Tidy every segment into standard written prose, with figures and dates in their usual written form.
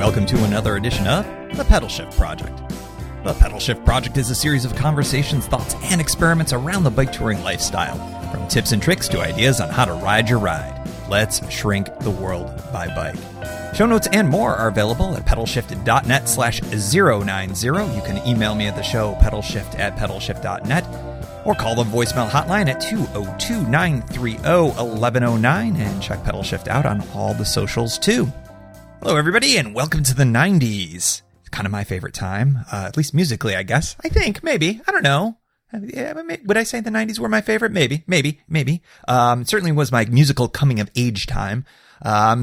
welcome to another edition of The Pedalshift Project. The Pedalshift Project is a series of conversations, thoughts, and experiments around the bike touring lifestyle, from tips and tricks to ideas on how to ride your ride. Let's shrink the world by bike. Show notes and more are available at pedalshift.net/090. You can email me at the show, pedalshift@pedalshift.net, or call the voicemail hotline at 202-930-1109, and check Pedalshift out on all the socials too. Hello everybody, and welcome to the 90s. It's kind of my favorite time, at least musically, I guess. I think, maybe, I don't know. Would I say the 90s were my favorite? Maybe. Certainly was my musical coming of age time.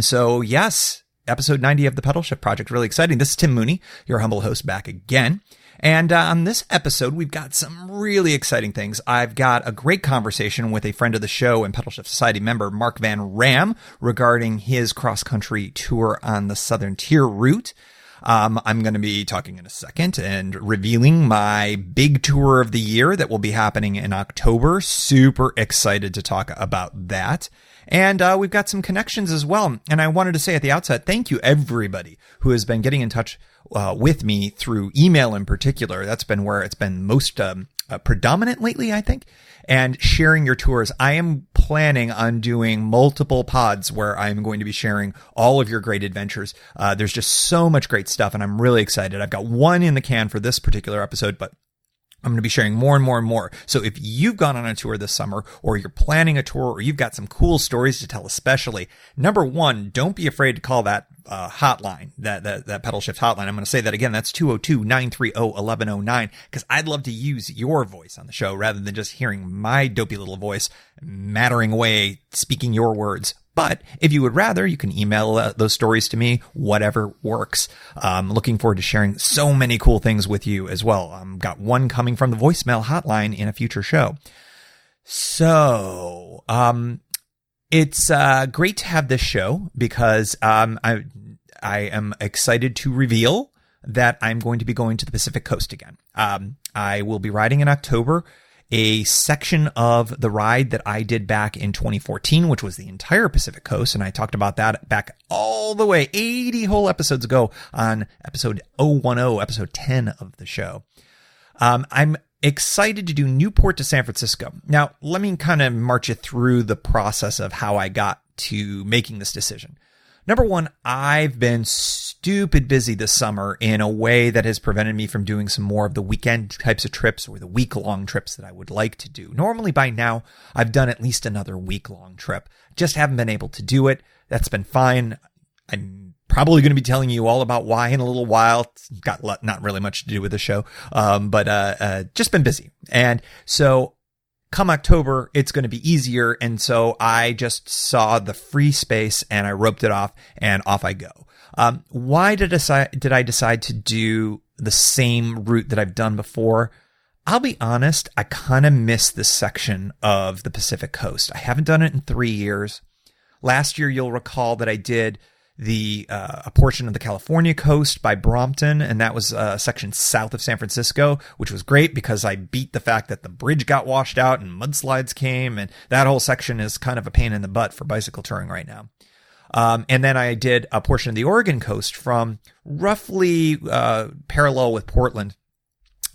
So yes, episode 90 of the Pedalshift Project, really exciting. This is Tim Mooney, your humble host, back again. And on this episode, we've got some really exciting things. I've got a great conversation with a friend of the show and Pedalshift Society member, Mark van Raam, regarding his cross-country tour on the Southern Tier route. I'm going to be talking in a second and revealing my big tour of the year that will be happening in October. Super excited to talk about that. And we've got some connections as well. And I wanted to say at the outset, thank you everybody who has been getting in touch with me through email in particular. That's been where it's been most predominant lately, I think. And sharing your tours. I am planning on doing multiple pods where I'm going to be sharing all of your great adventures. There's just so much great stuff, and I'm really excited. I've got one in the can for this particular episode, but I'm going to be sharing more and more and more. So if you've gone on a tour this summer, or you're planning a tour, or you've got some cool stories to tell, especially, number one, don't be afraid to call that hotline, that Pedalshift hotline. I'm going to say that again. That's 202-930-1109, because I'd love to use your voice on the show rather than just hearing my dopey little voice mattering away, speaking your words. But if you would rather, you can email those stories to me, whatever works. Looking forward to sharing so many cool things with you as well. Got one coming from the voicemail hotline in a future show. So, it's great to have this show because I am excited to reveal that I'm going to be going to the Pacific Coast again. I will be riding in October a section of the ride that I did back in 2014, which was the entire Pacific Coast. And I talked about that back all the way 80 whole episodes ago on episode 010, episode 10 of the show. I'm excited to do Newport to San Francisco. Now, let me kind of march you through the process of how I got to making this decision. Number one, I've been stupid busy this summer in a way that has prevented me from doing some more of the weekend types of trips or the week-long trips that I would like to do. Normally by now, I've done at least another week-long trip. Just haven't been able to do it. That's been fine. I'm probably going to be telling you all about why in a little while. It's got not really much to do with the show, but just been busy. And so come October, it's going to be easier. And so I just saw the free space and I roped it off and off I go. Why did I decide to do the same route that I've done before? I'll be honest, I kind of miss this section of the Pacific Coast. I haven't done it in 3 years. Last year, you'll recall that I did a portion of the California coast by Brompton, and that was a section south of San Francisco, which was great because I beat the fact that the bridge got washed out and mudslides came, and that whole section is kind of a pain in the butt for bicycle touring right now. And then I did a portion of the Oregon coast from roughly parallel with Portland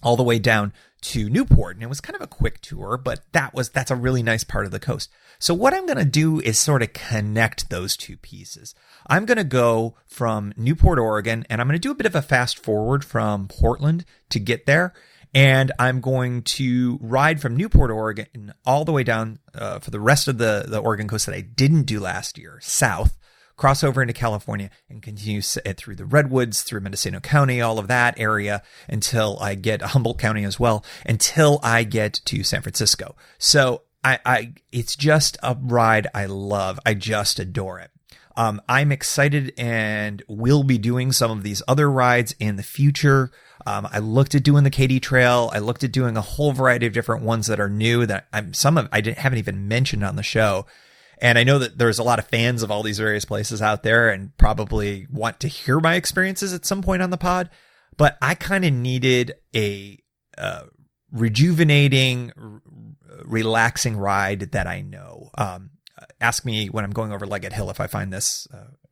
all the way down to Newport. And it was kind of a quick tour, but that's a really nice part of the coast. So what I'm going to do is sort of connect those two pieces. I'm going to go from Newport, Oregon, and I'm going to do a bit of a fast forward from Portland to get there. And I'm going to ride from Newport, Oregon, all the way down for the rest of the Oregon coast that I didn't do last year, south, cross over into California, and continue through the Redwoods, through Mendocino County, all of that area, until I get Humboldt County as well, until I get to San Francisco. So it's just a ride I love. I just adore it. I'm excited and will be doing some of these other rides in the future. I looked at doing the KD Trail. I looked at doing a whole variety of different ones that are new that I haven't even mentioned on the show. And I know that there's a lot of fans of all these various places out there and probably want to hear my experiences at some point on the pod. But I kind of needed a rejuvenating, relaxing ride that I know. Ask me when I'm going over Leggett Hill if I find this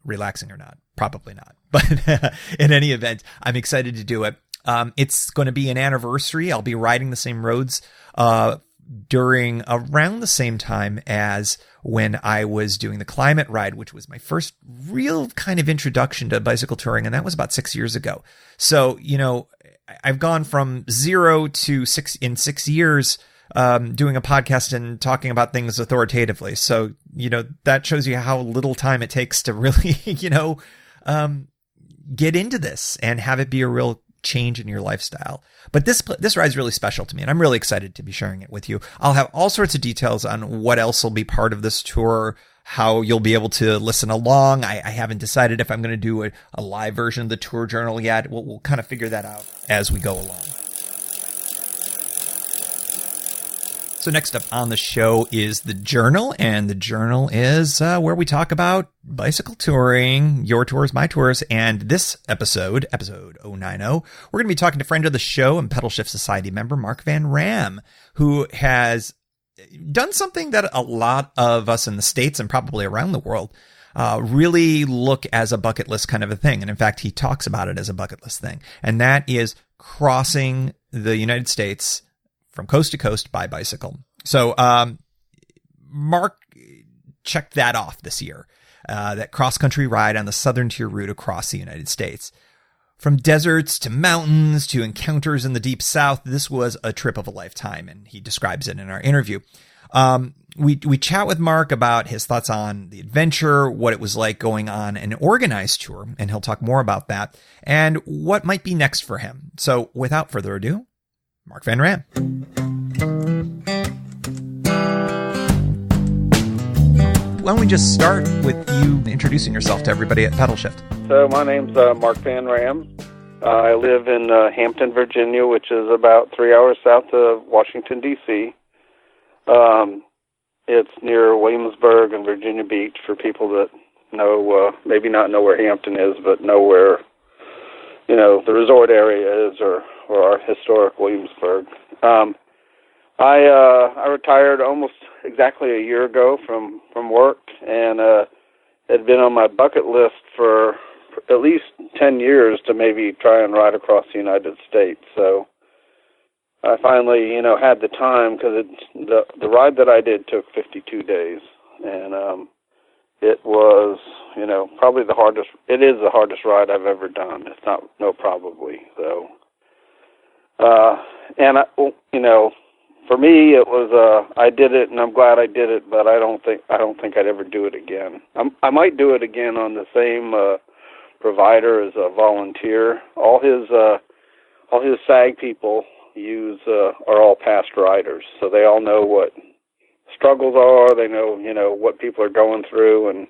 relaxing or not. Probably not. But in any event, I'm excited to do it. It's going to be an anniversary. I'll be riding the same roads during around the same time as when I was doing the climate ride, which was my first real kind of introduction to bicycle touring. And that was about 6 years ago. So, I've gone from 0 to 6 in 6 years, doing a podcast and talking about things authoritatively. So, that shows you how little time it takes to really, get into this and have it be a real change in your lifestyle. But this ride is really special to me, and I'm really excited to be sharing it with you. I'll have all sorts of details on what else will be part of this tour, how you'll be able to listen along. I haven't decided if I'm going to do a live version of the tour journal yet. We'll kind of figure that out as we go along. So next up on the show is the journal, and the journal is where we talk about bicycle touring, your tours, my tours, and this episode 090, we're going to be talking to friend of the show and Pedalshift Society member Mark van Raam, who has done something that a lot of us in the States and probably around the world really look as a bucket list kind of a thing. And in fact, he talks about it as a bucket list thing, and that is crossing the United States from coast to coast by bicycle. So, Mark checked that off this year, that cross-country ride on the Southern Tier route across the United States. From deserts to mountains to encounters in the deep South, this was a trip of a lifetime, and he describes it in our interview. We chat with Mark about his thoughts on the adventure, what it was like going on an organized tour, and he'll talk more about that, and what might be next for him. So, without further ado, Mark van Raam. Why don't we just start with you introducing yourself to everybody at Pedalshift? So my name's Mark van Raam. I live in Hampton, Virginia, which is about 3 hours south of Washington, D.C. It's near Williamsburg and Virginia Beach for people that know, maybe not know where Hampton is, but know where, the resort area is or our historic Williamsburg. I retired almost exactly a year ago from work, and had been on my bucket list for at least 10 years to maybe try and ride across the United States. So I finally, had the time, because the ride that I did took 52 days, and it was, probably it is the hardest ride I've ever done. It's not, probably, so. And for me, it was, I did it, and I'm glad I did it, but I don't think I'd ever do it again. I might do it again on the same provider as a volunteer. All his SAG people are all past riders, so they all know what struggles are. They know, what people are going through, and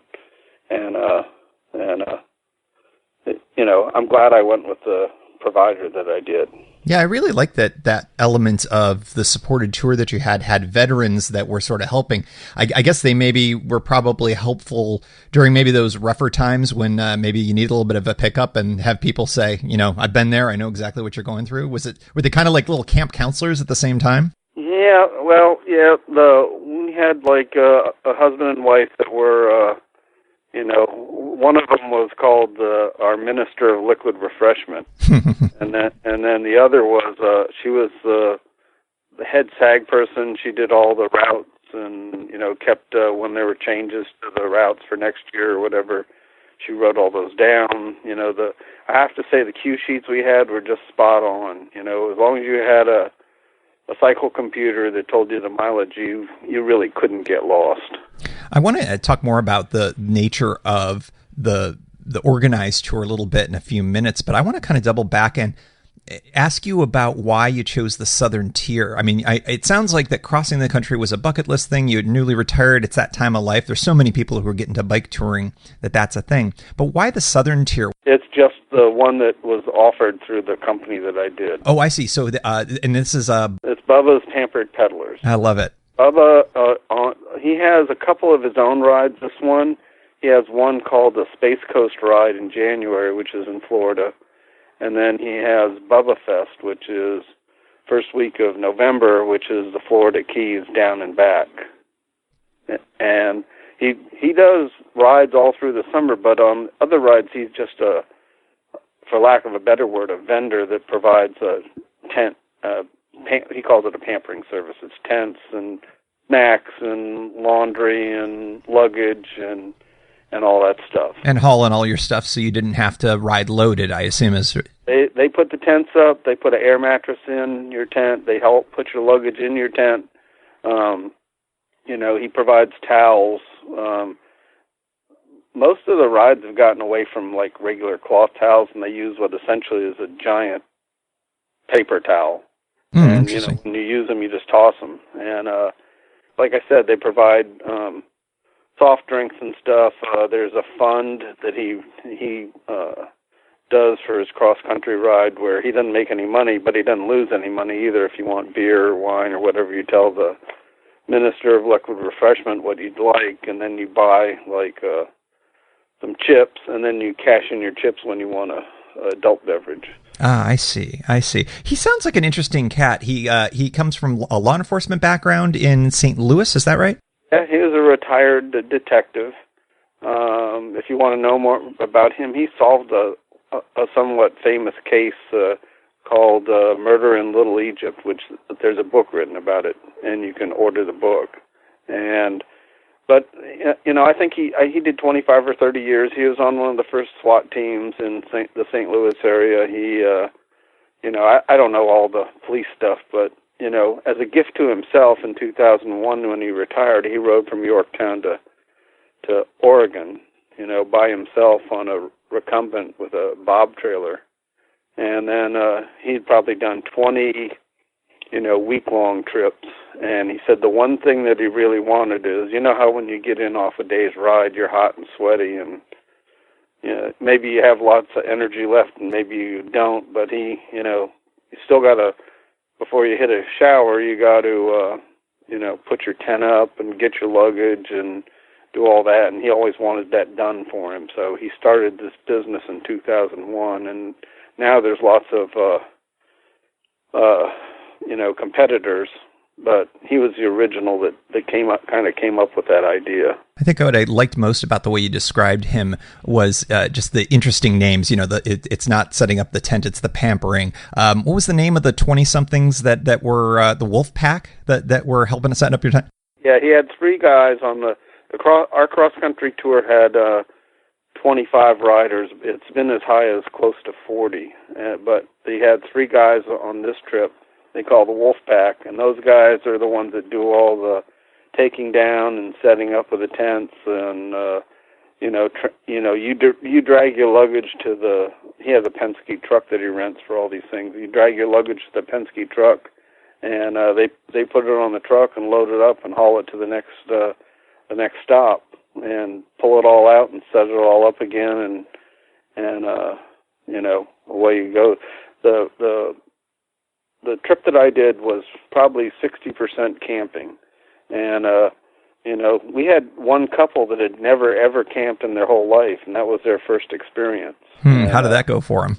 I'm glad I went with the provider that I did. Yeah, I really like that element of the supported tour that you had veterans that were sort of helping. I guess they maybe were probably helpful during maybe those rougher times when maybe you need a little bit of a pickup, and have people say, I've been there, I know exactly what you're going through. Were they kind of like little camp counselors at the same time? Yeah, well, yeah, we had like a husband and wife that were, one of them was called our minister of liquid refreshment, and then the other was she was the head SAG person. She did all the routes, and kept when there were changes to the routes for next year or whatever, she wrote all those down. I have to say the cue sheets we had were just spot on. As long as you had a cycle computer that told you the mileage, you really couldn't get lost. I want to talk more about the nature of the organized tour a little bit in a few minutes, but I want to kind of double back and ask you about why you chose the Southern Tier. I mean, it sounds like that crossing the country was a bucket list thing. You had newly retired. It's that time of life. There's so many people who are getting to bike touring that's a thing. But why the Southern Tier? It's just the one that was offered through the company that I did. Oh, I see. So, and this is it's Bubba's Pampered Peddlers. I love it. Bubba, he has a couple of his own rides. This one, he has one called the Space Coast Ride in January, which is in Florida. And then he has Bubba Fest, which is first week of November, which is the Florida Keys down and back. And he does rides all through the summer, but on other rides he's just for lack of a better word, a vendor that provides a tent. He calls it a pampering service. It's tents and snacks and laundry and luggage and all that stuff. And hauling all your stuff so you didn't have to ride loaded, I assume. They put the tents up. They put an air mattress in your tent. They help put your luggage in your tent. He provides towels. Most of the rides have gotten away from like regular cloth towels, and they use what essentially is a giant paper towel. And when you use them, you just toss them. And like I said, they provide soft drinks and stuff. There's a fund that he does for his cross-country ride where he doesn't make any money, but he doesn't lose any money either. If you want beer or wine or whatever, you tell the Minister of Liquid Refreshment what you'd like, and then you buy like some chips, and then you cash in your chips when you want a adult beverage. Ah, I see. He sounds like an interesting cat. He comes from a law enforcement background in St. Louis, is that right? Yeah, he was a retired detective. If you want to know more about him, he solved a somewhat famous case called Murder in Little Egypt, which there's a book written about it, and you can order the book. But I think he did 25 or 30 years. He was on one of the first SWAT teams in the St. Louis area. I don't know all the police stuff, but as a gift to himself in 2001 when he retired, he rode from Yorktown to Oregon, by himself on a recumbent with a bob trailer. And then he'd probably done 20, week-long trips. And he said the one thing that he really wanted is, how when you get in off a day's ride, you're hot and sweaty, and maybe you have lots of energy left and maybe you don't, but you still got to, before you hit a shower, you got to, put your tent up and get your luggage and do all that, and he always wanted that done for him. So he started this business in 2001, and now there's lots of, competitors, but he was the original that came up with that idea. I think what I liked most about the way you described him was just the interesting names. It's not setting up the tent; it's the pampering. What was the name of the 20-somethings that were the Wolf Pack that were helping to set up your tent? Yeah, he had 3 guys on our cross-country tour had 25 riders. It's been as high as close to 40, but he had 3 guys on this trip. They call the Wolf Pack, and those guys are the ones that do all the taking down and setting up of the tents, and you drag your luggage to he has a Penske truck that he rents for all these things. You drag your luggage to the Penske truck, and they put it on the truck and load it up and haul it to the next stop and pull it all out and set it all up again, and away you go. The trip that I did was probably 60% camping. And, we had one couple that had never, ever camped in their whole life, and that was their first experience. How did that go for them?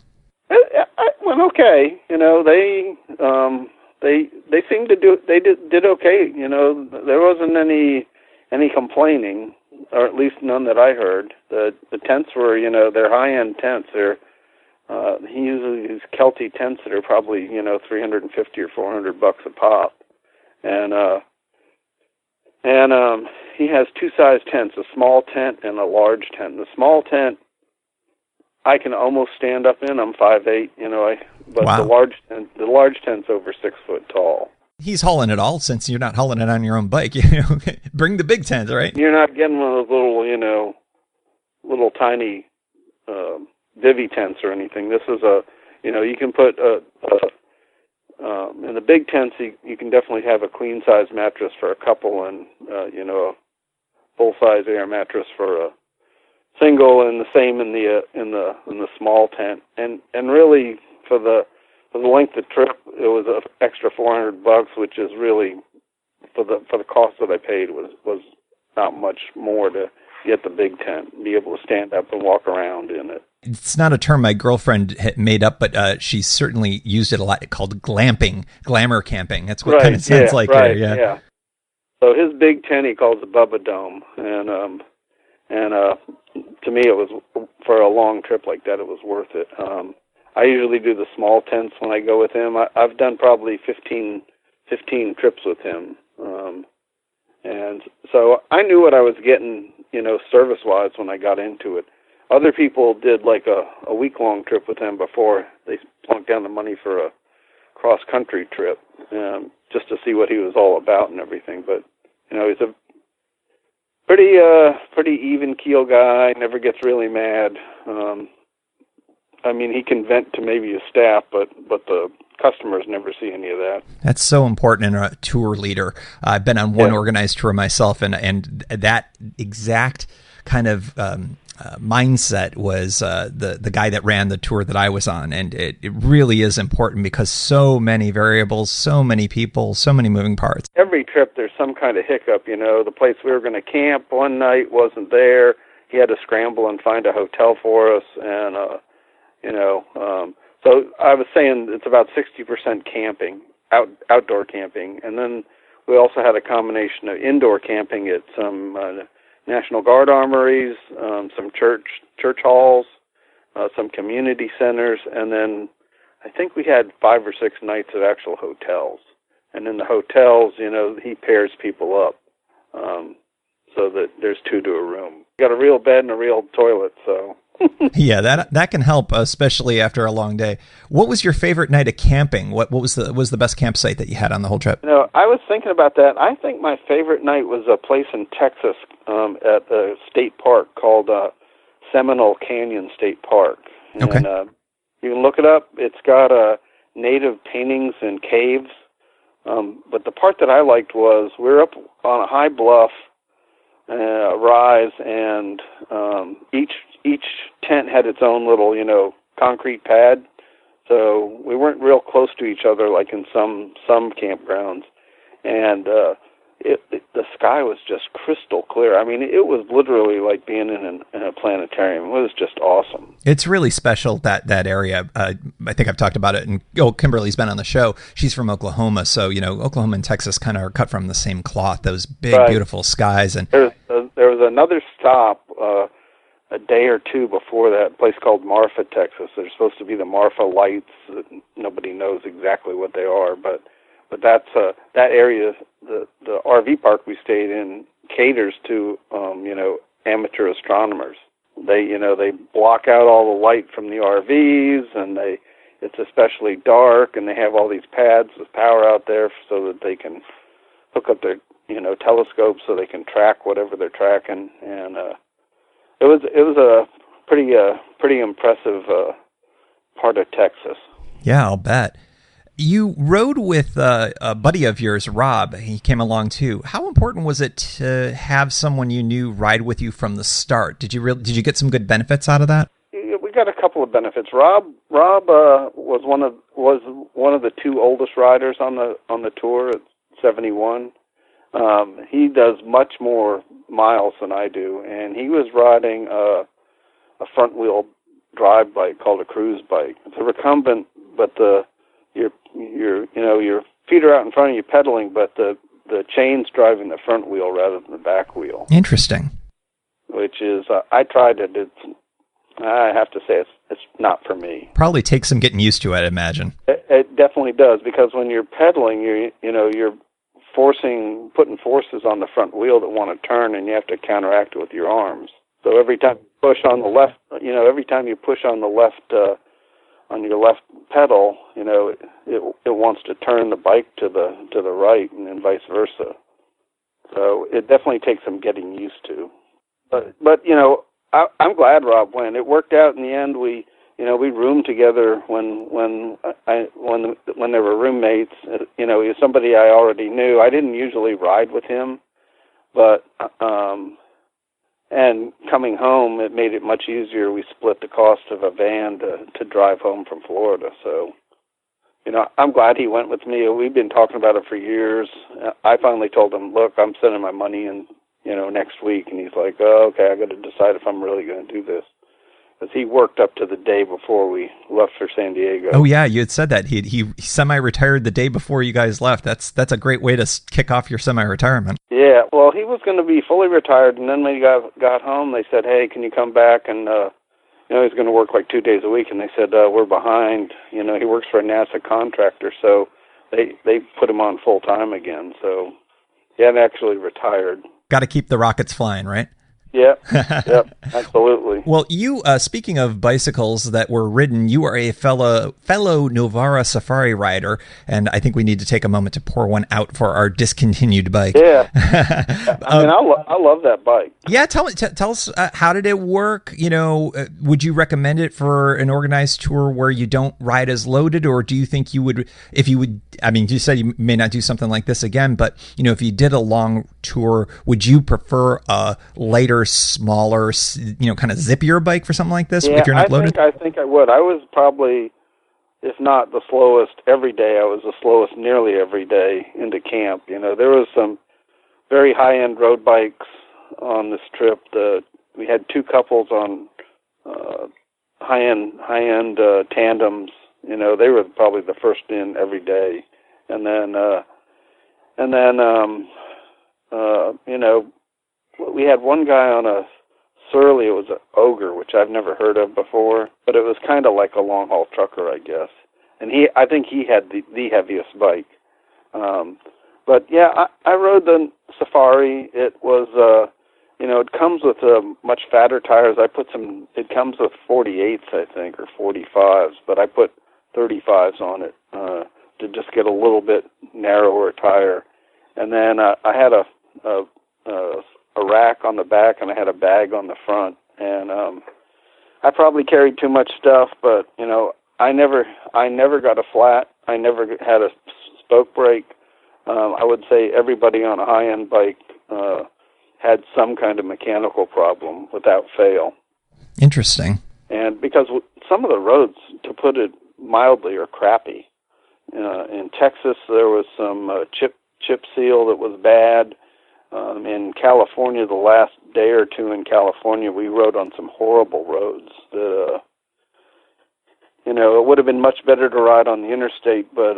It went okay. They seemed to did okay. There wasn't any complaining, or at least none that I heard. The tents were, they're high-end tents. He uses these Kelty tents that are probably, $350 or $400 a pop. And he has 2 size tents, a small tent and a large tent. The small tent I can almost stand up in. I'm 5'8", but wow. The large tent's over 6 foot tall. He's hauling it all, since you're not hauling it on your own bike. Bring the big tent, right? You're not getting one of those little tiny bivy tents or anything. This is you can put in the big tents, you can definitely have a queen size mattress for a couple, and a full size air mattress for a single, and the same in the small tent. And really for the length of the trip, it was an extra $400, which is really for the cost that I paid was not much more to get the big tent and be able to stand up and walk around in it. It's not a term my girlfriend had made up, but she's certainly used it a lot. It's called glamping, glamour camping. That's what it kind of sounds like. Right, yeah. So his Big Ten he calls the Bubba Dome, and to me it was, for a long trip like that, it was worth it. I usually do the small tents when I go with him. I've done probably 15 trips with him, and so I knew what I was getting, service-wise when I got into it. Other people did like a week-long trip with him before they plunked down the money for a cross-country trip, just to see what he was all about and everything. But he's a pretty even-keel guy. Never gets really mad. He can vent to maybe his staff, but the customers never see any of that. That's so important in a tour leader. I've been on one organized tour myself, and that exact kind of mindset was the guy that ran the tour that I was on. And it really is important because so many variables, so many people, so many moving parts. Every trip there's some kind of hiccup. The place we were going to camp one night wasn't there. He had to scramble and find a hotel for us, and so I was saying it's about 60% camping, outdoor camping, and then we also had a combination of indoor camping at some National Guard armories, some church halls, some community centers, and then I think we had 5 or 6 nights of actual hotels. And in the hotels, he pairs people up so that there's 2 to a room. You got a real bed and a real toilet, so. Yeah, that can help, especially after a long day. What was your favorite night of camping? What was the best campsite that you had on the whole trip? I was thinking about that. I think my favorite night was a place in Texas at a state park called Seminole Canyon State Park. Okay. And you can look it up. It's got native paintings and caves. But the part that I liked was we're up on a high bluff, rise, and each tent had its own little, concrete pad. So we weren't real close to each other like in some campgrounds. And the sky was just crystal clear. It was literally like being in a planetarium. It was just awesome. It's really special, that area. I think I've talked about it. And Kimberly's been on the show. She's from Oklahoma. So, Oklahoma and Texas kind of are cut from the same cloth, those big, beautiful skies. And there was another stop a day or two before that, a place called Marfa, Texas. There's supposed to be the Marfa lights. Nobody knows exactly what they are, but that's that area. The RV park we stayed in caters to amateur astronomers. They block out all the light from the RVs, and it's especially dark, and they have all these pads with power out there so that they can hook up their telescopes so they can track whatever they're tracking. And it was a pretty impressive part of Texas. Yeah, I'll bet. You rode with a buddy of yours, Robb. He came along too. How important was it to have someone you knew ride with you from the start? Did you get some good benefits out of that? We got a couple of benefits. Robb was one of the 2 oldest riders on the tour at 71. He does much more miles than I do, and he was riding a front wheel drive bike called a cruise bike. It's a recumbent, but your feet are out in front of you pedaling, but the chain's driving the front wheel rather than the back wheel. Interesting. Which is I tried it. I have to say it's not for me. Probably takes some getting used to, I'd imagine. It definitely does, because when you're pedaling, you're putting forces on the front wheel that want to turn, and you have to counteract it with your arms. So every time you push on the left, on your left pedal, it wants to turn the bike to the right, and then vice versa. So it definitely takes some getting used to. But I'm glad Robb went. It worked out in the end. We roomed together when there were roommates. He was somebody I already knew. I didn't usually ride with him, but and coming home, it made it much easier. We split the cost of a van to drive home from Florida. So, I'm glad he went with me. We've been talking about it for years. I finally told him, look, I'm sending my money in, next week. And he's like, oh, okay, I got to decide if I'm really going to do this. because he worked up to the day before we left for San Diego. Oh yeah, you had said that he semi-retired the day before you guys left. That's a great way to kick off your semi-retirement. Yeah, well, he was going to be fully retired, and then when he got home, they said, "Hey, can you come back?" And he's going to work like 2 days a week, and they said, "We're behind." He works for a NASA contractor, so they put him on full time again. So he hadn't actually retired. Got to keep the rockets flying, right? Yep, absolutely. Well, you, speaking of bicycles that were ridden, you are a fellow Novara Safari rider, and I think we need to take a moment to pour one out for our discontinued bike. Yeah, I love that bike. Yeah, tell us how did it work? Would you recommend it for an organized tour where you don't ride as loaded, or do you think you would, if you would? I mean, you said you may not do something like this again, but if you did a long tour, would you prefer a lighter, smaller, kind of zippier bike for something like this? Yeah, if you're not loaded? I think I would. I was probably, if not the slowest every day, I was the slowest nearly every day into camp. There was some very high-end road bikes on this trip. We had two couples on high-end tandems. They were probably the first in every day, and then we had one guy on a Surly. It was an Ogre, which I've never heard of before, but it was kind of like a long haul trucker, I guess. And I think he had the heaviest bike. But yeah, I rode the Safari. It was, it comes with much fatter tires. It comes with 48s, I think, or 45s, but I put 35s on it to just get a little bit narrower tire. And then I had a rack on the back, and I had a bag on the front. And I probably carried too much stuff, but I never got a flat. I never had a spoke break. I would say everybody on a high-end bike had some kind of mechanical problem without fail. Interesting. And because some of the roads, to put it mildly, are crappy. In Texas, there was some chip seal that was bad. In California, the last day or two in California, we rode on some horrible roads that, it would have been much better to ride on the interstate, but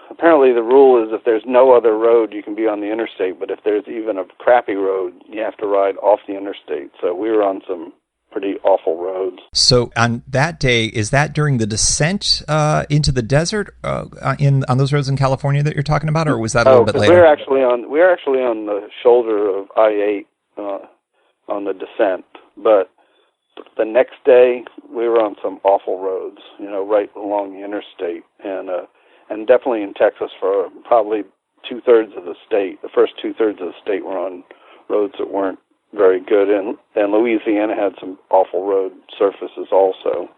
apparently the rule is if there's no other road, you can be on the interstate, but if there's even a crappy road, you have to ride off the interstate. So we were on some pretty awful roads. So on that day, is that during the descent into the desert on those roads in California that you're talking about, or was that a little bit later? We're actually on the shoulder of I-8 on the descent, but the next day we were on some awful roads, right along the interstate, and definitely in Texas for probably 2/3 of the state. The first 2/3 of the state were on roads that weren't very good, and Louisiana had some awful road surfaces also.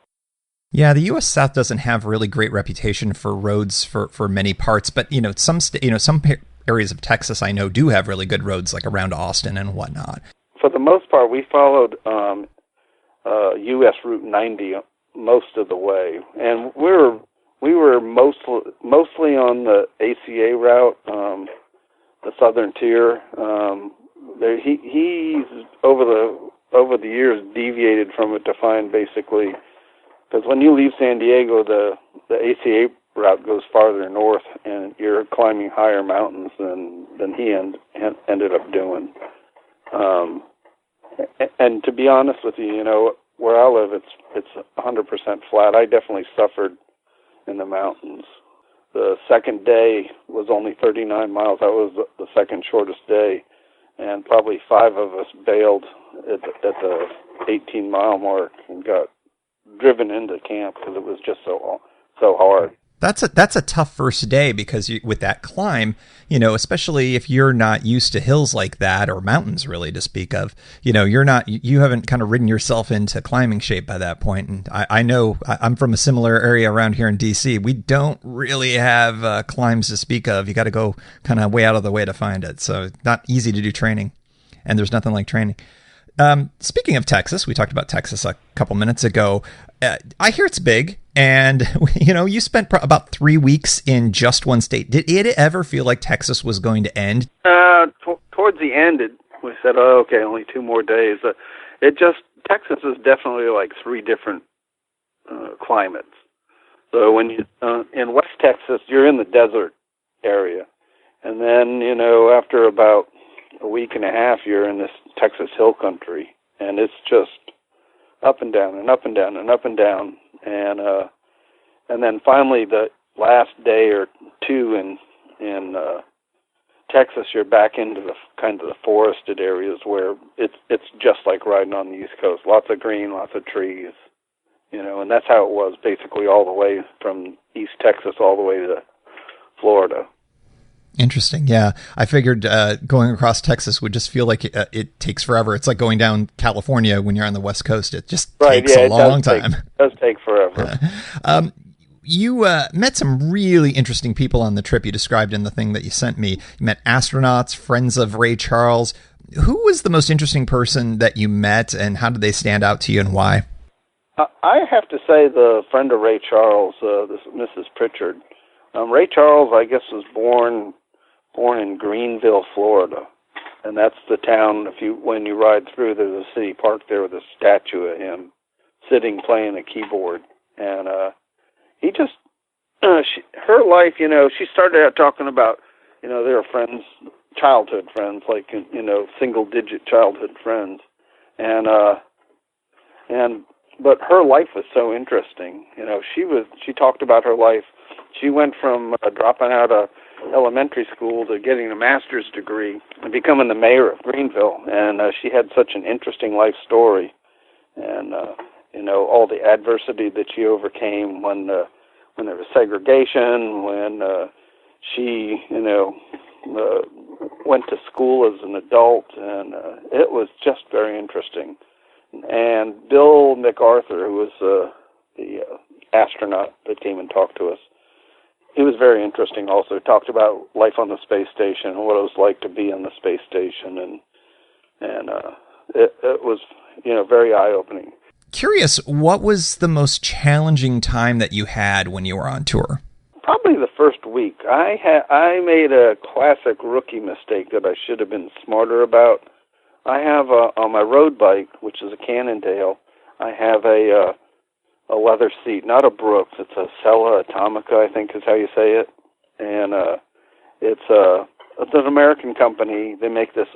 Yeah, the U.S. South doesn't have really great reputation for roads for many parts, but some areas of Texas I know do have really good roads, like around Austin and whatnot. For the most part, we followed U.S. Route 90 most of the way, and we were mostly on the ACA route, the Southern Tier. He's over the years deviated from it to find basically, because when you leave San Diego, the ACA route goes farther north, and you're climbing higher mountains than he ended up doing. And to be honest with you, where I live, it's 100% flat. I definitely suffered in the mountains. The second day was only 39 miles. That was the second shortest day. And probably 5 of us bailed at the 18-mile mark and got driven into camp because it was just so hard. That's a tough first day because with that climb, especially if you're not used to hills like that or mountains really to speak of, you haven't kind of ridden yourself into climbing shape by that point. And I know I'm from a similar area around here in DC. We don't really have climbs to speak of. You got to go kind of way out of the way to find it. So it's not easy to do training, and there's nothing like training. Speaking of Texas, we talked about Texas a couple minutes ago. I hear it's big, and you spent about 3 weeks in just one state. Did it ever feel like Texas was going to end? Towards the end, we said, "Oh, okay, only 2 more days." Texas is definitely like three different climates. So when you in West Texas, you're in the desert area, and then after about a week and a half, you're in this Texas hill country, and it's just up and down and up and down and up and down, and then finally the last day or two in Texas, you're back into the kind of the forested areas where it's just like riding on the East Coast. Lots of green, lots of trees, and that's how it was basically all the way from East Texas all the way to Florida. Interesting. Yeah. I figured going across Texas would just feel like it takes forever. It's like going down California when you're on the West Coast. It just takes a long time. It does take forever. You met some really interesting people on the trip you described in the thing that you sent me. You met astronauts, friends of Ray Charles. Who was the most interesting person that you met, and how did they stand out to you, and why? I have to say the friend of Ray Charles, this Mrs. Pritchard. Ray Charles, I guess, was born in Greenville, Florida, and that's the town. When you ride through, there's a city park there with a statue of him sitting playing a keyboard, and he just her life. She started out talking about they were friends, childhood friends, like single-digit childhood friends, but her life was so interesting. She talked about her life. She went from dropping out of elementary school to getting a master's degree and becoming the mayor of Greenville. And she had such an interesting life story. And, all the adversity that she overcame when there was segregation, when she, went to school as an adult. And it was just very interesting. And Bill MacArthur, who was the astronaut that came and talked to us, he was very interesting also. He talked about life on the space station and what it was like to be on the space station, and it was very eye-opening. Curious, what was the most challenging time that you had when you were on tour? Probably the first week. I made a classic rookie mistake that I should have been smarter about. I have on my road bike, which is a Cannondale, I have a leather seat, not a Brooks. It's a Sella Atomica, I think is how you say it. And it's an American company. They make this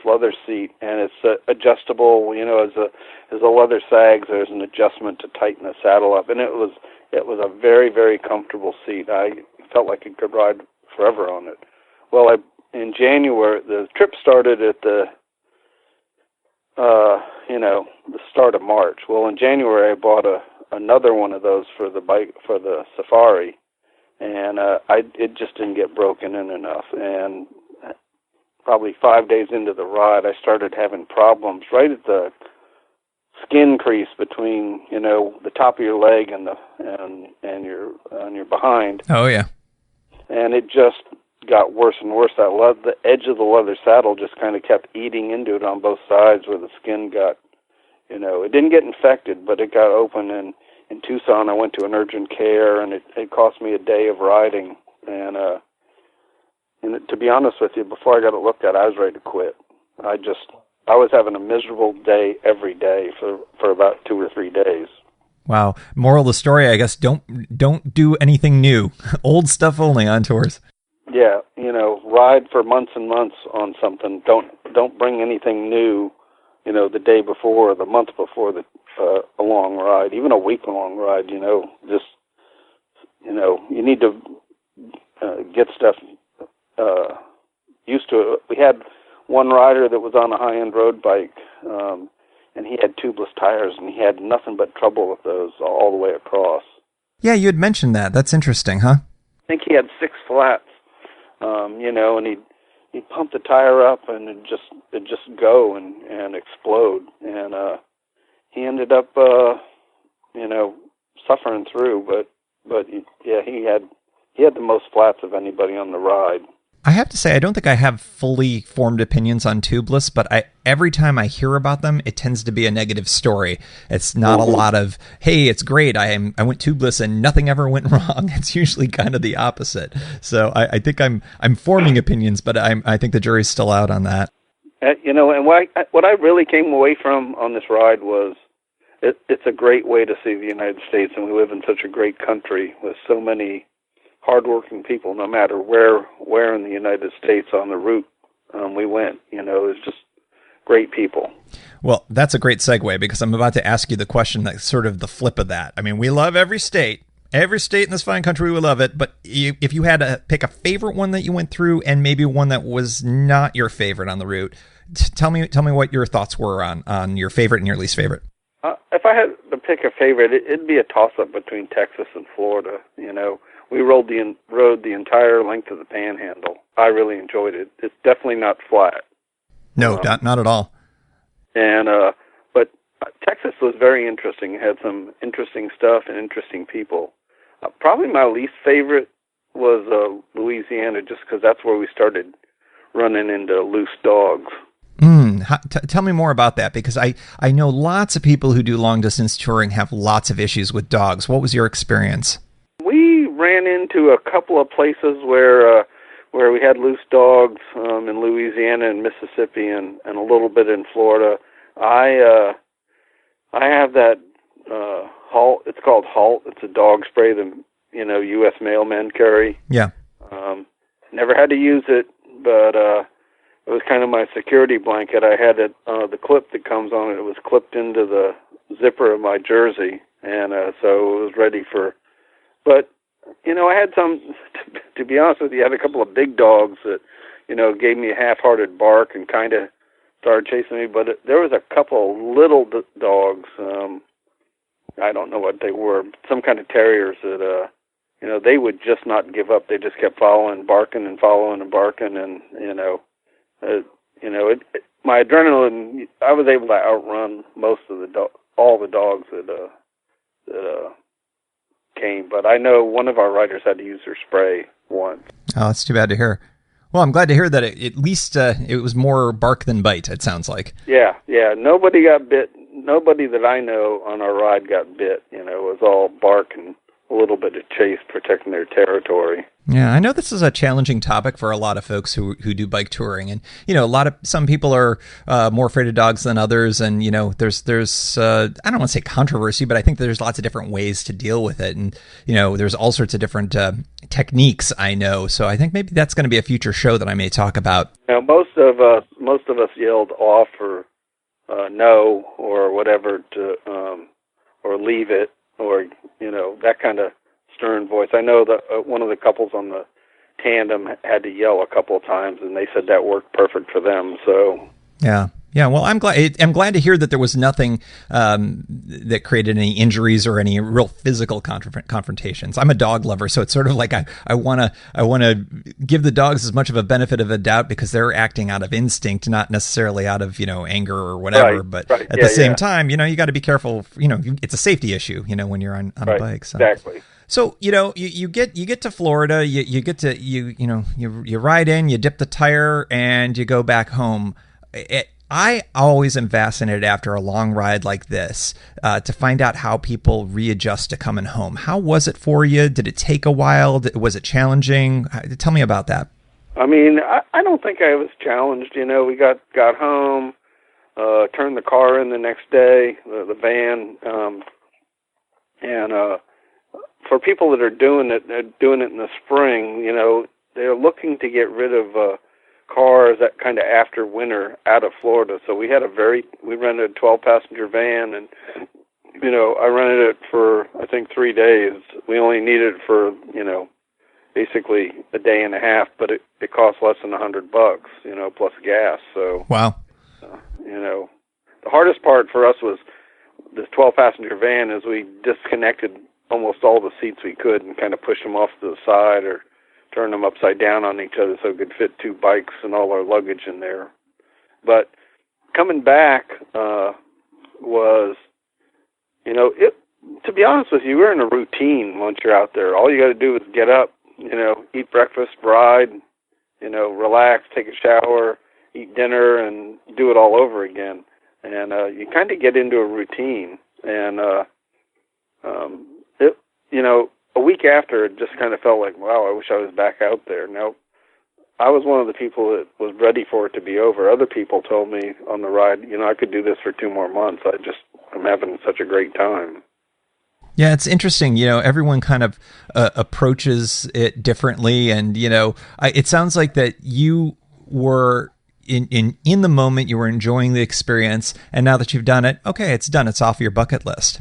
leather seat, and it's adjustable. As the leather sags, there's an adjustment to tighten the saddle up, and it was a very, very comfortable seat. I felt like I could ride forever on it. Well, in January, the trip started at the start of March. Well, in January, I bought another one of those for the bike, for the Safari, and it just didn't get broken in enough. And probably 5 days into the ride, I started having problems right at the skin crease between the top of your leg and your behind. Oh yeah. And it just got worse and worse. The edge of the leather saddle just kind of kept eating into it on both sides, where the skin got, it didn't get infected, but it got open. And in Tucson, I went to an urgent care, and it cost me a day of riding. And to be honest with you, before I got it looked at, I was ready to quit. I was having a miserable day every day for about 2 or 3 days. Wow. Moral of the story, I guess, don't do anything new. Old stuff only on tours. Yeah, ride for months and months on something. Don't bring anything new, the day before or the month before a long ride, even a week-long ride. Just you need to get stuff used to it. We had one rider that was on a high-end road bike, and he had tubeless tires, and he had nothing but trouble with those all the way across. Yeah, you had mentioned that. That's interesting, huh? I think he had 6 flats. And he'd pump the tire up, and it'd just go and explode. And he ended up, suffering through. But he had the most flats of anybody on the ride. I have to say, I don't think I have fully formed opinions on tubeless, but every time I hear about them, it tends to be a negative story. It's not a lot of, hey, it's great, I went tubeless and nothing ever went wrong. It's usually kind of the opposite. So I think I'm forming opinions, but I think the jury's still out on that. And what I really came away from on this ride was it's a great way to see the United States, and we live in such a great country with so many hardworking people, no matter where in the United States on the route we went. It's just great people. Well, that's a great segue, because I'm about to ask you the question that's sort of the flip of that. I mean, we love every state. Every state in this fine country, we love it. But if you had to pick a favorite one that you went through, and maybe one that was not your favorite on the route, tell me what your thoughts were on your favorite and your least favorite. If I had to pick a favorite, it'd be a toss-up between Texas and Florida. We rode the entire length of the Panhandle. I really enjoyed it. It's definitely not flat. No, not at all. And but Texas was very interesting. It had some interesting stuff and interesting people. Probably my least favorite was Louisiana, just because that's where we started running into loose dogs. Tell me more about that, because I know lots of people who do long-distance touring have lots of issues with dogs. What was your experience? We ran into a couple of places where we had loose dogs in Louisiana and Mississippi and a little bit in Florida. I have that Halt. It's called Halt. It's a dog spray that U.S. mailmen carry. Yeah. Never had to use it, but it was kind of my security blanket. I had it, the clip that comes on it. It was clipped into the zipper of my jersey, and so it was ready for. But I had some. To be honest with you, I had a couple of big dogs that gave me a half-hearted bark and kind of started chasing me. But there was a couple of little dogs. I don't know what they were. Some kind of terriers that they would just not give up. They just kept following, barking, and following and barking, and my adrenaline. I was able to outrun most of all the dogs that came. But I know one of our riders had to use their spray once. Oh, that's too bad to hear. Well, I'm glad to hear that at least it was more bark than bite, it sounds like. Yeah. Nobody got bit. Nobody that I know on our ride got bit. It was all bark and a little bit of chase, protecting their territory. Yeah, I know this is a challenging topic for a lot of folks who do bike touring, and some people are more afraid of dogs than others, and there's I don't want to say controversy, but I think there's lots of different ways to deal with it, and there's all sorts of different techniques. I know, so I think maybe that's going to be a future show that I may talk about. Most of us yelled off or no or whatever to or leave it, or that kind of stern voice. I know that one of the couples on the tandem had to yell a couple of times, and they said that worked perfect for them. So yeah. Well, I'm glad to hear that there was nothing that created any injuries or any real physical confrontations. I'm a dog lover, so it's sort of like I want to give the dogs as much of a benefit of a doubt, because they're acting out of instinct, not necessarily out of anger or whatever. Right, but right. At the same time, you got to be careful. It's a safety issue. When you're on a bike. So. Exactly. So you get to Florida, you ride in, you dip the tire, and you go back home. I always am fascinated after a long ride like this to find out how people readjust to coming home. How was it for you? Did it take a while? Was it challenging? Tell me about that. I mean, I don't think I was challenged. We got home, turned the car in the next day, the van, and for people that are doing it in the spring, they're looking to get rid of cars that kind of after winter out of Florida. So we rented a 12-passenger van, and I rented it for I think 3 days. We only needed it for basically a day and a half, but it cost less than $100, plus gas. So wow. The hardest part for us was this 12-passenger van, is we disconnected almost all the seats we could and kind of pushed them off to the side or turned them upside down on each other so it could fit 2 bikes and all our luggage in there. But coming back was, to be honest with you, we're in a routine once you're out there. All you got to do is get up, eat breakfast, ride, relax, take a shower, eat dinner, and do it all over again. And you kind of get into a routine. And a week after, it just kind of felt like, wow, I wish I was back out there. Now, I was one of the people that was ready for it to be over. Other people told me on the ride, I could do this for 2 more months. I'm having such a great time. Yeah, it's interesting. Everyone kind of approaches it differently, and it sounds like that you were in the moment. You were enjoying the experience, and now that you've done it, okay, it's done. It's off your bucket list.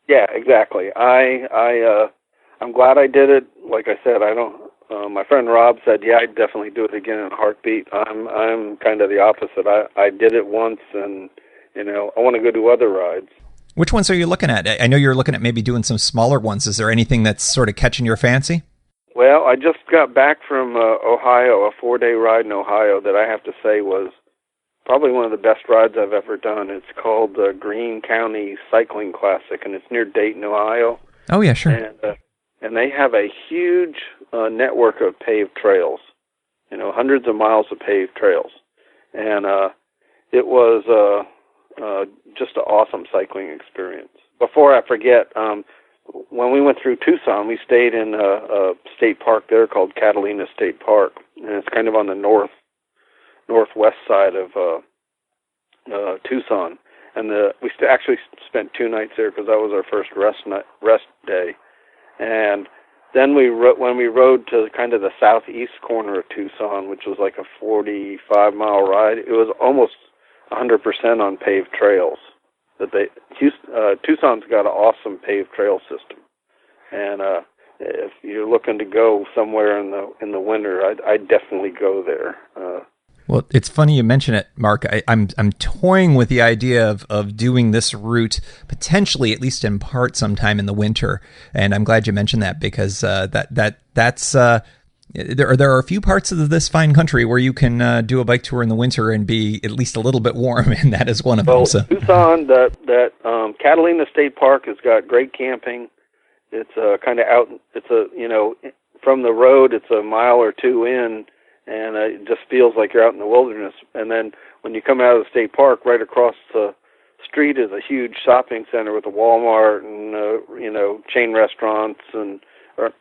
Yeah, exactly. I'm glad I did it. Like I said, I don't. My friend Robb said, "Yeah, I'd definitely do it again in a heartbeat." I'm kind of the opposite. I did it once, and I want to go do other rides. Which ones are you looking at? I know you're looking at maybe doing some smaller ones. Is there anything that's sort of catching your fancy? Well, I just got back from Ohio, a 4-day ride in Ohio that I have to say was probably one of the best rides I've ever done. It's called the Greene County Cycling Classic, and it's near Dayton, Ohio. Oh, yeah, sure. And they have a huge network of paved trails, hundreds of miles of paved trails. And it was just an awesome cycling experience. Before I forget, when we went through Tucson, we stayed in a state park there called Catalina State Park, and it's kind of on the northwest side of Tucson. And we actually spent 2 nights there because that was our first rest day. And then when we rode to kind of the southeast corner of Tucson, which was like a 45-mile ride, it was almost 100% on paved trails. Tucson's got an awesome paved trail system, and if you're looking to go somewhere in the winter, I'd definitely go there. Well, it's funny you mention it, Mark. I'm toying with the idea of doing this route potentially, at least in part, sometime in the winter, and I'm glad you mentioned that because that's. There are a few parts of this fine country where you can do a bike tour in the winter and be at least a little bit warm, and that is one of them. So. Tucson, that Catalina State Park has got great camping. It's kind of out. It's from the road, it's a mile or two in, and it just feels like you're out in the wilderness. And then when you come out of the state park, right across the street is a huge shopping center with a Walmart and chain restaurants and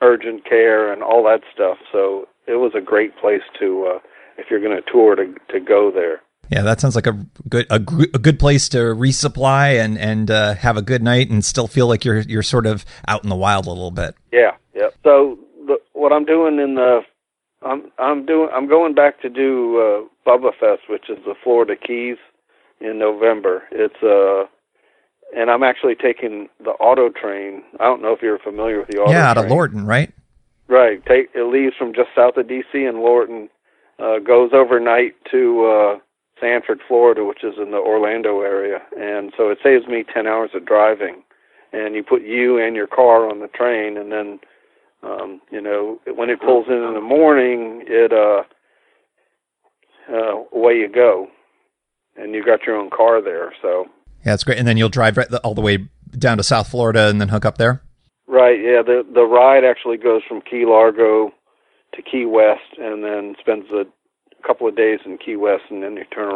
urgent care and all that stuff. So it was a great place to, if you're going to tour, to go there. Yeah, that sounds like a good place to resupply and have a good night and still feel like you're sort of out in the wild a little bit. Yeah. So what I'm doing I'm going back to do Bubba Fest, which is the Florida Keys in November. And I'm actually taking the auto train. I don't know if you're familiar with the auto train. Yeah, out of Lorton, right? Right. It leaves from just south of D.C. and Lorton, goes overnight to Sanford, Florida, which is in the Orlando area. And so it saves me 10 hours of driving. And you put you and your car on the train, and then, when it pulls in the morning, away you go. And you got your own car there, so... Yeah, that's great. And then you'll drive all the way down to South Florida and then hook up there? Right, yeah. The ride actually goes from Key Largo to Key West and then spends a couple of days in Key West, and then you turn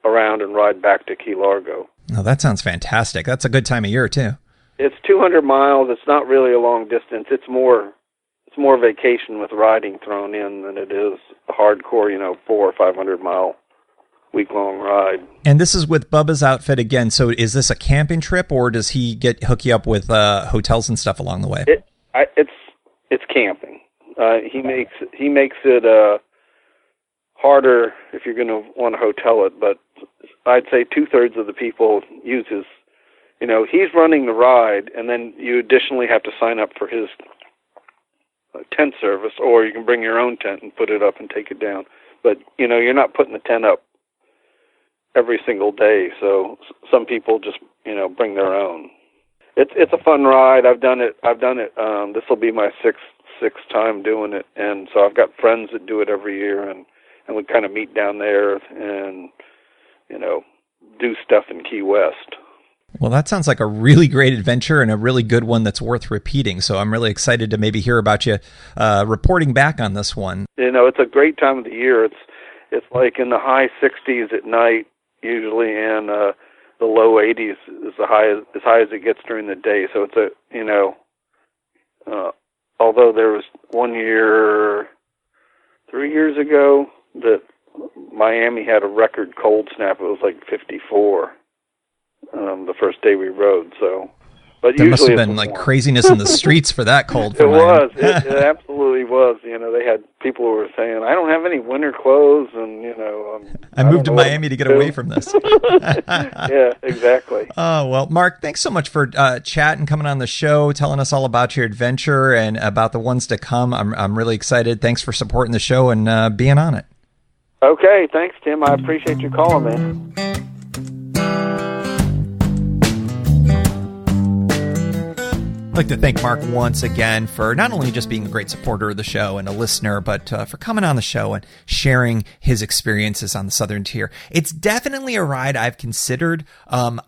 around and ride back to Key Largo. Oh, that sounds fantastic. That's a good time of year, too. It's 200 miles. It's not really a long distance. It's more vacation with riding thrown in than it is a hardcore, 400 or 500 mile week-long ride. And this is with Bubba's outfit again. So is this a camping trip, or does he hook you up with hotels and stuff along the way? It's camping. He makes it harder if you're going to want to hotel it, but I'd say 2/3 of the people use his. He's running the ride, and then you additionally have to sign up for his tent service, or you can bring your own tent and put it up and take it down. But you're not putting the tent up every single day, so some people just bring their own. It's a fun ride. I've done it. This will be my sixth time doing it, and so I've got friends that do it every year, and we kind of meet down there and do stuff in Key West. Well, that sounds like a really great adventure and a really good one that's worth repeating. So I'm really excited to maybe hear about you reporting back on this one. It's a great time of the year. It's like in the high 60s at night usually, and the low 80s is as high as it gets during the day. So it's although there was one year, 3 years ago, that Miami had a record cold snap. It was like 54. the first day we rode. So, but there must usually have been like craziness in the streets for that cold. For it absolutely was. You know, they had people who were saying, "I don't have any winter clothes," and I moved to Miami to get away from this. Yeah, exactly. Oh, well, Mark, thanks so much for chatting, coming on the show, telling us all about your adventure and about the ones to come. I'm really excited. Thanks for supporting the show and being on it. Okay, thanks, Tim. I appreciate you calling me. I'd like to thank Mark once again for not only just being a great supporter of the show and a listener, but for coming on the show and sharing his experiences on the Southern Tier. It's definitely a ride I've considered. I'm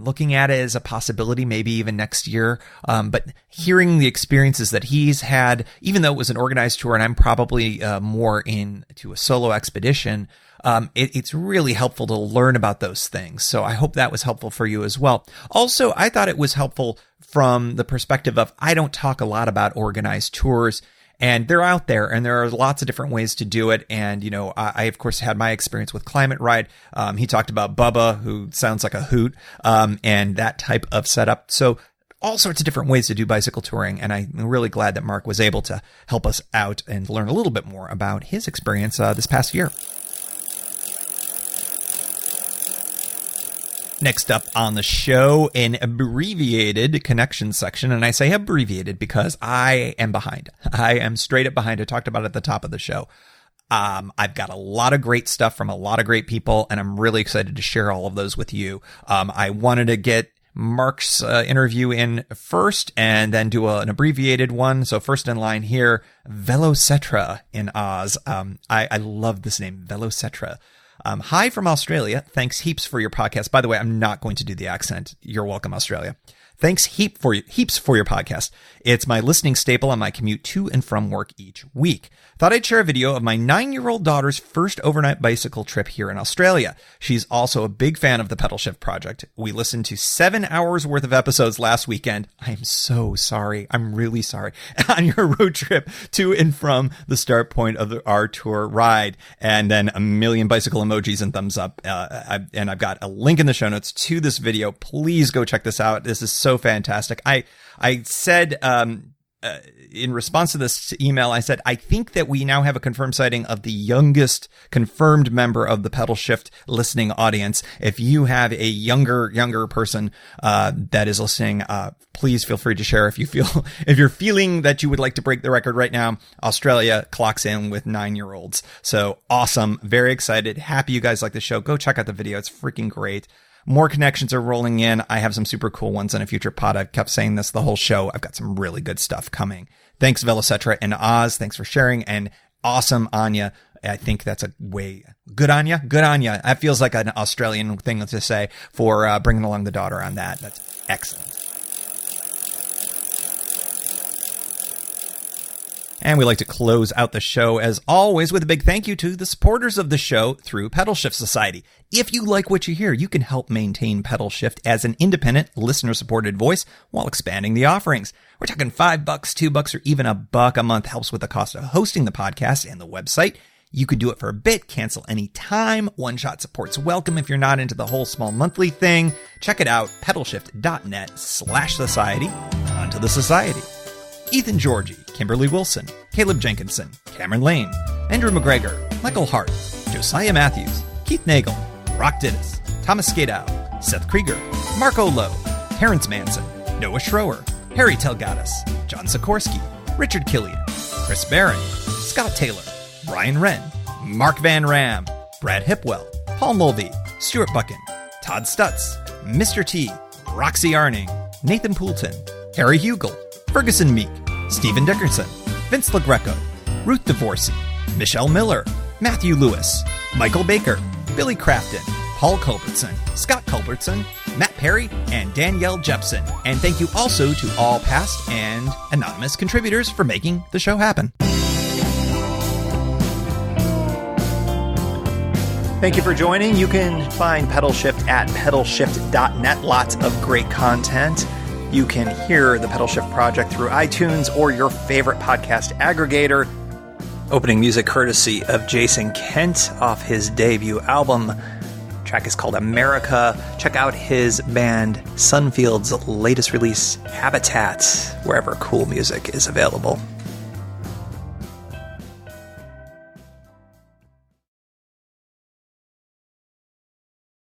looking at it as a possibility, maybe even next year. But hearing the experiences that he's had, even though it was an organized tour and I'm probably more into a solo expedition, it's really helpful to learn about those things. So I hope that was helpful for you as well. Also, I thought it was helpful from the perspective of I don't talk a lot about organized tours, and they're out there and there are lots of different ways to do it. And, I of course had my experience with Climate Ride. He talked about Bubba, who sounds like a hoot, and that type of setup. So all sorts of different ways to do bicycle touring. And I'm really glad that Mark was able to help us out and learn a little bit more about his experience this past year. Next up on the show, an abbreviated connection section. And I say abbreviated because I am behind. I am straight up behind. I talked about it at the top of the show. I've got a lot of great stuff from a lot of great people, and I'm really excited to share all of those with you. I wanted to get Mark's interview in first and then do an abbreviated one. So first in line here, Velo in Oz. I love this name, Velo. Hi from Australia. Thanks heaps for your podcast. By the way, I'm not going to do the accent. You're welcome, Australia. Thanks heaps for your podcast. It's my listening staple on my commute to and from work each week. Thought I'd share a video of my 9-year-old daughter's first overnight bicycle trip here in Australia. She's also a big fan of the Pedalshift project. We listened to 7 hours worth of episodes last weekend. I'm so sorry. I'm really sorry. On your road trip to and from the start point of our tour ride. And then a million bicycle emojis and thumbs up. And I've got a link in the show notes to this video. Please go check this out. This is so fantastic. I said, in response to this email, I said, I think that we now have a confirmed sighting of the youngest confirmed member of the Pedalshift listening audience. If you have a younger person, that is listening, please feel free to share if you're feeling that you would like to break the record right now. Australia clocks in with 9-year-olds. So awesome. Very excited. Happy you guys like the show. Go check out the video. It's freaking great. More connections are rolling in. I have some super cool ones in a future pod. I've kept saying this the whole show. I've got some really good stuff coming. Thanks, Velocetra and Oz. Thanks for sharing. And awesome, Anya. I think that's a way good, Anya. Good, Anya. That feels like an Australian thing to say for bringing along the daughter on that. That's excellent. And we like to close out the show, as always, with a big thank you to the supporters of the show through Pedalshift Society. If you like what you hear, you can help maintain Pedalshift as an independent, listener-supported voice while expanding the offerings. We're talking $5, $2, or even $1 a month helps with the cost of hosting the podcast and the website. You could do it for a bit, cancel any time. One-shot support's welcome if you're not into the whole small monthly thing. Check it out, pedalshift.net/society. On to the society. Ethan Georgie, Kimberly Wilson, Caleb Jenkinson, Cameron Lane, Andrew McGregor, Michael Hart, Josiah Matthews, Keith Nagel, Rock Dittis, Thomas Skadow, Seth Krieger, Marco Lowe, Terrence Manson, Noah Schroer, Harry Telgadas, John Sikorsky, Richard Killian, Chris Barron, Scott Taylor, Brian Wren, Mark Van Ram, Brad Hipwell, Paul Mulvey, Stuart Buchan, Todd Stutz, Mr. T, Roxy Arning, Nathan Poulton, Harry Hugel, Ferguson Meek, Stephen Dickerson, Vince LaGreco, Ruth DeVorsey, Michelle Miller, Matthew Lewis, Michael Baker, Billy Crafton, Paul Culbertson, Scott Culbertson, Matt Perry, and Danielle Jepson. And thank you also to all past and anonymous contributors for making the show happen. Thank you for joining. You can find Pedalshift at pedalshift.net. Lots of great content. You can hear the Pedalshift project through iTunes or your favorite podcast aggregator. Opening music courtesy of Jason Kent off his debut album, track is called America. Check out his band Sunfield's latest release, Habitat, wherever cool music is available.